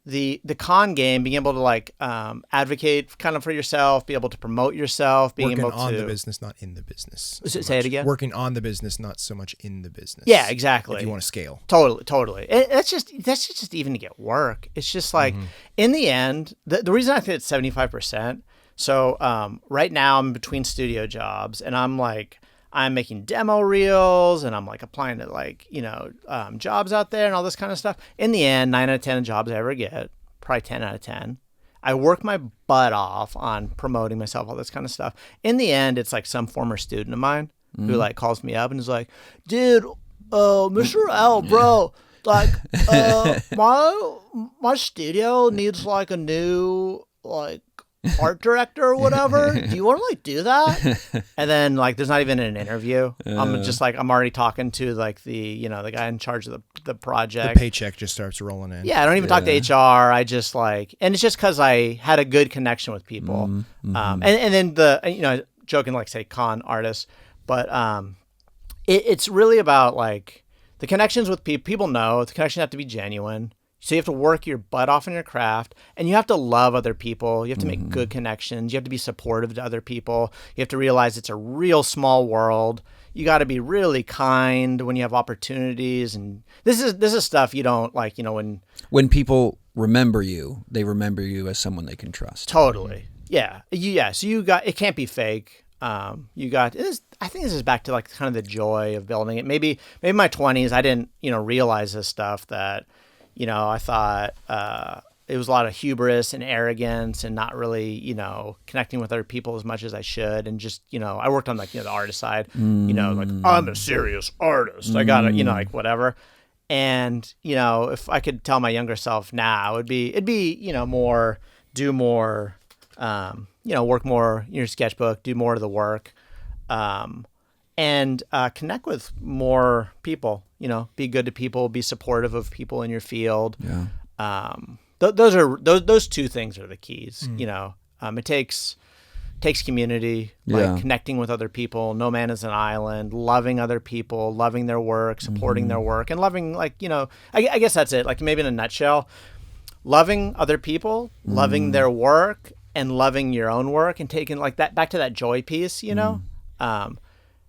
the con game, being able to like advocate kind of for yourself, be able to promote yourself, being able to on the business, not in the business. Say it again. Working on the business, not so much in the business. Yeah, exactly. If you want to scale. Totally. That's just even to get work. It's just like, in the end, the reason I think it's 75%. So right now I'm between studio jobs, and I'm making demo reels, and I'm like applying to like, jobs out there and all this kind of stuff. In the end, 9 out of 10 jobs I ever get, probably 10 out of 10. I work my butt off on promoting myself, all this kind of stuff. In the end, it's like some former student of mine who like calls me up and is like, dude, Mr. L, bro, like, my studio needs like a new, like, art director or whatever. Do you want to like do that? And then like, there's not even an interview. I'm just like, I'm already talking to like the guy in charge of the project. The paycheck just starts rolling in. Yeah, I don't even talk to HR. I just like, and it's just because I had a good connection with people. And then joking, like, say con artists, but it's really about like the connections with people. People know the connections have to be genuine. So you have to work your butt off in your craft, and you have to love other people. You have to make good connections. You have to be supportive to other people. You have to realize it's a real small world. You got to be really kind when you have opportunities. And this is stuff you don't like, when people remember you, they remember you as someone they can trust. Totally. Yeah. So it can't be fake. I think this is back to like kind of the joy of building it. Maybe in my 20s, I didn't, realize this stuff that, I thought it was a lot of hubris and arrogance and not really, connecting with other people as much as I should. And just, I worked on like, the artist side, like, I'm a serious artist. I gotta, like whatever. And, if I could tell my younger self now, it'd be, more, do more, work more in your sketchbook, do more of the work, and connect with more people, be good to people, be supportive of people in your field. Yeah. Those two things are the keys. It takes takes community, like connecting with other people. No man is an island. Loving other people, loving their work, supporting their work, and loving, like, you know, I guess that's it. Like, maybe in a nutshell, loving other people, loving their work, and loving your own work, and taking, like, that back to that joy piece. You know,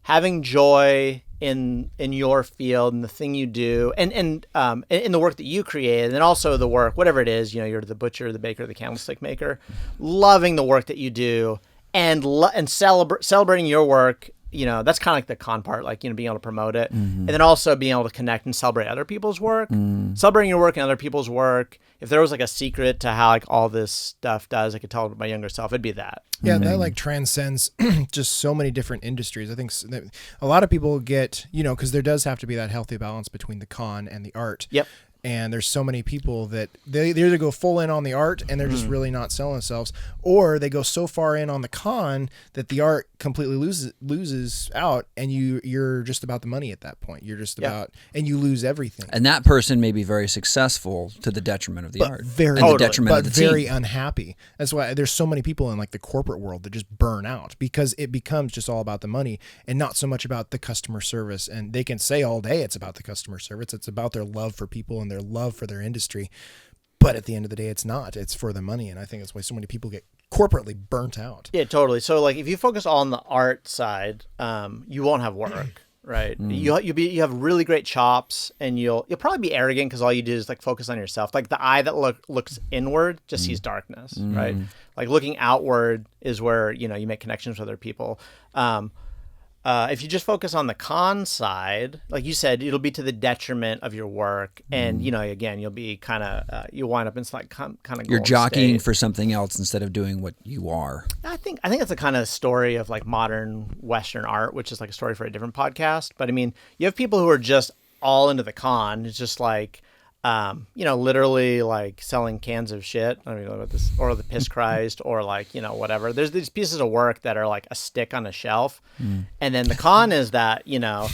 having joy in your field and the thing you do, and in the work that you create, and then also the work, whatever it is, you know, you're the butcher, the baker, the candlestick maker, loving the work that you do, and celebrating your work. You know, that's kind of like the con part, like, you know, being able to promote it, and then also being able to connect and celebrate other people's work, celebrating your work and other people's work. If there was like a secret to how, like, all this stuff does, I could tell my younger self, it'd be that. Yeah, that like transcends just so many different industries. I think that a lot of people get, you know, because there does have to be that healthy balance between the con and the art. Yep. And there's so many people that they either go full in on the art and they're just really not selling themselves, or they go so far in on the con that the art completely loses out, and you're just about the money at that point. You're just about, and you lose everything. And that person may be very successful to the detriment of the art. Very, and the detriment of the very team. unhappy. That's why there's so many people in like the corporate world that just burn out, because it becomes just all about the money and not so much about the customer service. And they can say all day it's about the customer service. It's about their love for people and their love for their industry. But at the end of the day, it's not. It's for the money. And I think that's why so many people get corporately burnt out. Yeah, totally. So, like, if you focus on the art side, you won't have work, right? You have really great chops, and you'll probably be arrogant because all you do is, like, focus on yourself. Like, the eye that looks inward just sees darkness, right? Like, looking outward is where, you know, you make connections with other people. If you just focus on the con side, like you said, it'll be to the detriment of your work, and you know, again, you'll be kind of you'll wind up in like kind of you're jockeying for something else instead of doing what you are. I think that's a kind of story of like modern Western art, which is like a story for a different podcast. But I mean, you have people who are just all into the con. It's just like, you know, literally like selling cans of shit. I don't know about this, or the piss Christ, or like, you know, whatever. There's these pieces of work that are like a stick on a shelf, and then the con is that, you know,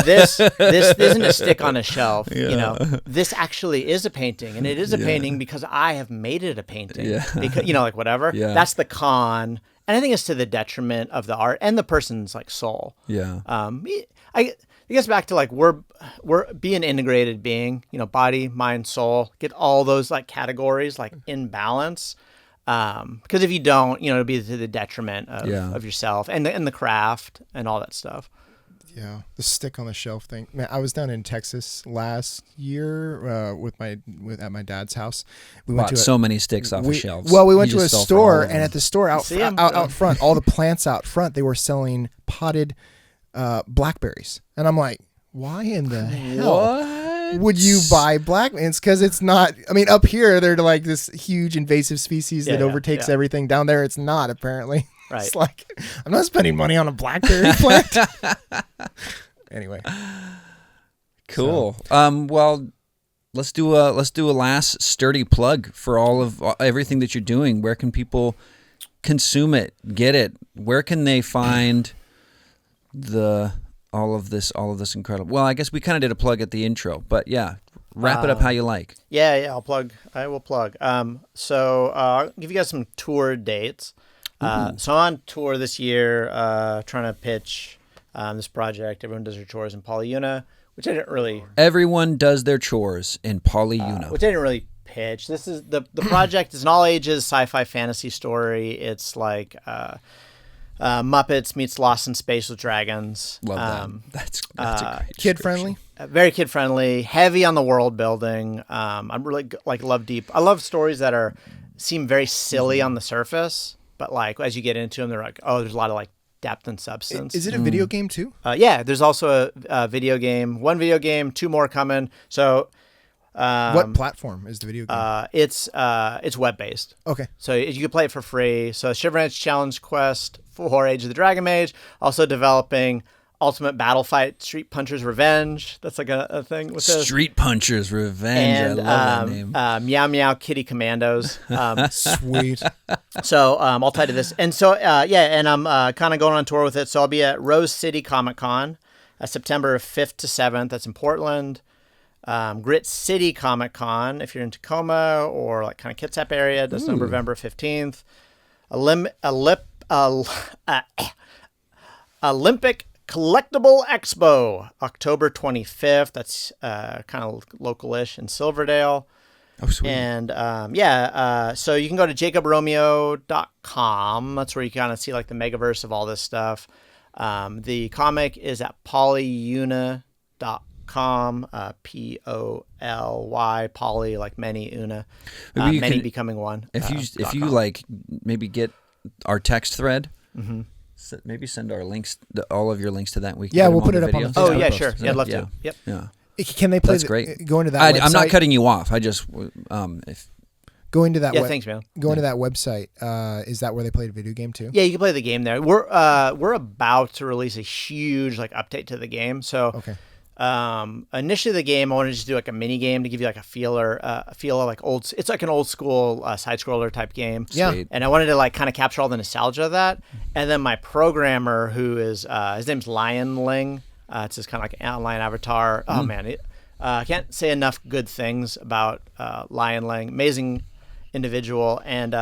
this isn't a stick on a shelf. You know, this actually is a painting, and it is a painting because I have made it a painting. Yeah. Because, you know, like whatever. Yeah. That's the con, and I think it's to the detriment of the art and the person's like soul. Yeah. It gets back to like we're be an integrated being, you know, body, mind, soul. Get all those like categories like in balance, because if you don't, you know, it'll be to the detriment of yourself and the craft and all that stuff. Yeah, the stick on the shelf thing. Man, I was down in Texas last year at my dad's house. We went to so many sticks off of shelves. Well, we went to a store, and at the store out front, all the plants out front, they were selling potted blackberries, and I'm like, why in the hell would you buy blackberries? Because it's not. I mean, up here they're like this huge invasive species that overtakes everything. Down there, it's not, apparently. Right. It's like, I'm not spending money on a blackberry plant. Anyway, cool. So. Well, let's do a last sturdy plug for all of everything that you're doing. Where can people consume it, get it? Where can they find all of this incredible? Well, I guess we kind of did a plug at the intro, but yeah, wrap it up how you like. Yeah, I will plug. So I'll give you guys some tour dates. So I'm on tour this year, trying to pitch this project. Everyone does their chores in Polyuna, which I didn't really. Everyone does their chores in Polyuna, which I didn't really pitch. This is the project is an all ages sci-fi fantasy story. It's like Muppets meets Lost in Space with Dragons. Love that. That's a great kid friendly. Very kid friendly. Heavy on the world building. I'm really like love deep. I love stories that seem very silly on the surface, but like as you get into them, they're like, oh, there's a lot of like depth and substance. Is it a video game too? Yeah, there's also a video game. One video game, 2 more coming. So. What platform is the video game? It's web based. Okay. So you can play it for free. So Shiveranch Challenge Quest for Age of the Dragon Mage. Also developing Ultimate Battle Fight Street Puncher's Revenge. That's like a thing with this. Street Puncher's Revenge. And, I love that name. Meow Meow Kitty Commandos. Sweet. So all tied to this. And so and I'm kind of going on tour with it. So I'll be at Rose City Comic Con, September 5th to 7th. That's in Portland. Grit City Comic Con, if you're in Tacoma or like kind of Kitsap area, that's November 15th. Olympic Collectible Expo, October 25th. That's kind of local-ish in Silverdale. Oh, sweet. And so you can go to jacobromeo.com. That's where you kind of see like the megaverse of all this stuff. The comic is at polyuna.com. Poly, poly, like many, una. Many becoming one. If you like, maybe get our text thread. Mm-hmm. Maybe send our links, all of your links to that. We can we'll put it up on the Oh, yeah, sure. Yeah, I'd love to. Yep. Yeah. Can they play? That's great. Go into that website? I'm not cutting you off. I just go into that. Thanks, man. Go into that website. Is that where they play the video game too? Yeah, you can play the game there. We're about to release a huge like update to the game. So okay. Initially the game I wanted to just do like a mini game to give you like a feel of like old. It's like an old school side scroller type game. Yeah. Sweet. And I wanted to like kind of capture all the nostalgia of that. And then my programmer, who is his name's Lionling. It's this kind of like an online avatar. Oh man, I can't say enough good things about Lionling. Amazing individual, and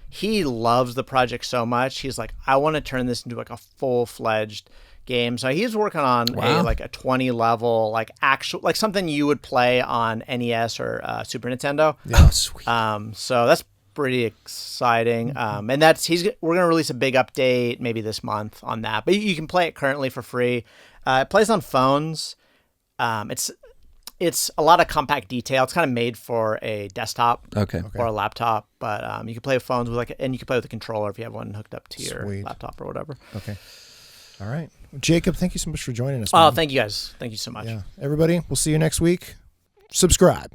he loves the project so much. He's like, I want to turn this into like a full-fledged game. So he's working on a 20 level like actual like something you would play on NES or Super Nintendo. Yeah, oh, sweet. So that's pretty exciting. And we're gonna release a big update maybe this month on that. But you can play it currently for free. It plays on phones. It's a lot of compact detail. It's kind of made for a desktop or a laptop, but you can play with phones with and you can play with a controller if you have one hooked up to your laptop or whatever. Okay. All right. Jacob, thank you so much for joining us. Oh, thank you guys. Thank you so much. Yeah. Everybody, we'll see you next week. Subscribe.